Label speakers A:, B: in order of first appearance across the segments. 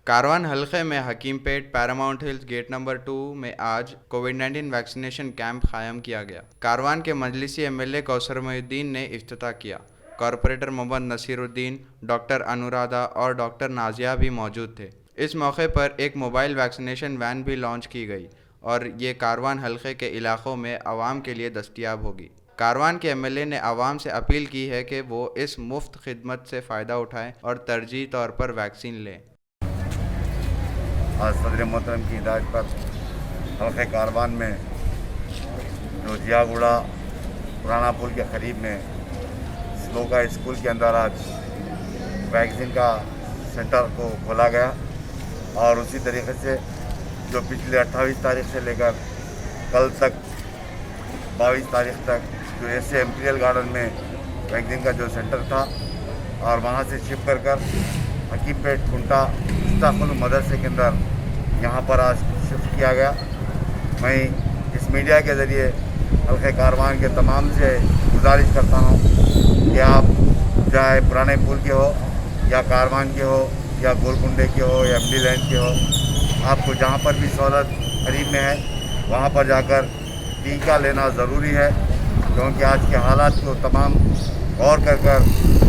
A: कारवान हलके में Hakimpet Paramount Hills gate number 2 में आज कोविड-19 वैक्सीनेशन कैंप कायम किया गया। कारवान के मजलिसी एमएलए कौसर मोहिउद्दीन ने इफ्तिताह किया। कॉरपोरेटर मोहम्मद नसीरुद्दीन, डॉक्टर अनुराधा और डॉक्टर नाजिया भी मौजूद थे। इस मौके पर एक मोबाइल वैक्सीनेशन वैन भी लॉन्च की गई और ये कारवान हलके के इलाकों में आवाम के लिए दस्तयाब होगी। कारवान के एमएलए ने आवाम से अपील की है कि वो इस मुफ्त खिदमत से फ़ायदा उठाएं और तरजीही तौर पर वैक्सीन लें।
B: आज सदर मोहतरम की हिदायत पर हल्के कारवान में जो जियागुड़ा पुराना पुल के करीब में स्लोका स्कूल के अंदर आज वैक्सीन का सेंटर को खोला गया और उसी तरीके से जो पिछले 28 तारीख से लेकर कल तक 22 तारीख तक जो ऐसे एम्पीरियल गार्डन में वैक्सीन का जो सेंटर था और वहाँ से शिफ्ट कर हकीमपेट कुंटा मुश्ताकुल मदरसे के अंदर यहाँ पर आज शिफ्ट किया गया। मैं इस मीडिया के ज़रिए हल्के कारवान के तमाम से गुजारिश करता हूँ कि आप चाहे पुराने पुल के हो या कारवान के हो या गोलकुंडे के हो या एमडी लैंड के हो, आपको जहाँ पर भी सहूलत करीब में है वहाँ पर जाकर टीका लेना ज़रूरी है, क्योंकि आज के हालात को तमाम गौर कर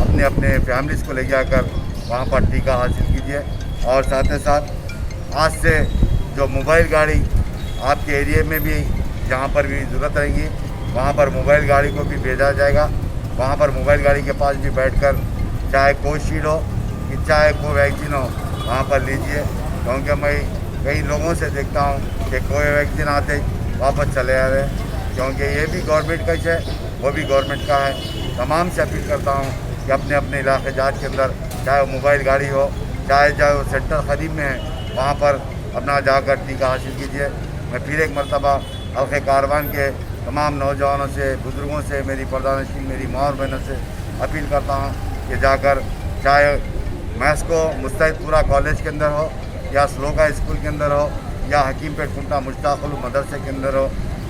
B: अपने अपने फैमिलीज़ को ले जाकर वहाँ पर टीका हासिल कीजिए। और साथ ही साथ आज से जो मोबाइल गाड़ी आपके एरिया में भी जहाँ पर भी ज़रूरत रहेगी वहाँ पर मोबाइल गाड़ी को भी भेजा जाएगा। वहाँ पर मोबाइल गाड़ी के पास भी बैठकर चाहे कोविशील्ड हो कि चाहे कोवैक्सीन हो वहाँ पर लीजिए, क्योंकि मैं कई लोगों से देखता हूँ कि कोवैक्सीन आते वापस चले आ रहे हैं, क्योंकि ये भी गवर्नमेंट का है वो भी गवर्नमेंट का है। तमाम से अपील करता हूँ कि अपने अपने इलाके जात के अंदर चाहे वो मोबाइल गाड़ी हो चाहे वो सेंटर करीब में है वहाँ पर अपना जाकर टीका हासिल कीजिए। मैं फिर एक मरतबा हल्के कारवान के तमाम नौजवानों से, बुज़ुर्गों से, मेरी पर्दानशीन, मेरी माँ और बहनों से अपील करता हूँ कि जाकर चाहे मैस्को मुस्तैदपुरा कॉलेज के अंदर हो या स्लोका स्कूल के अंदर हो या हकीमपेट कुंटा मुश्ताकुल मदरसे के अंदर हो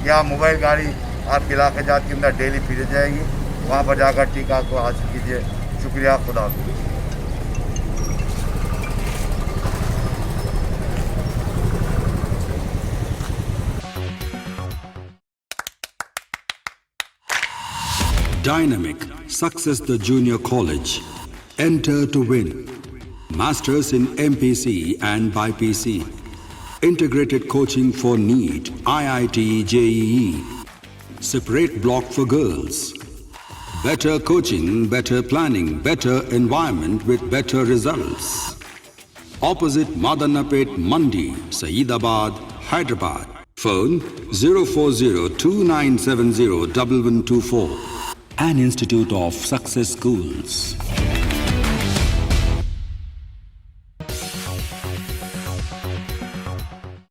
B: या मोबाइल गाड़ी आपके इलाके जात के अंदर डेली फिर जाएगी, वहाँ पर जाकर टीका को हासिल कीजिए। शुक्रिया, खुदा हाफ़िज़।
C: Dynamic Success the Junior College. Enter to win. Masters in MPC and BPC. Integrated coaching for NEET, IIT, JEE. Separate block for girls. Better coaching, better planning, better environment with better results. Opposite Madannapet Mandi, Saeedabad, Hyderabad. Phone 04029701124. An institute of success schools.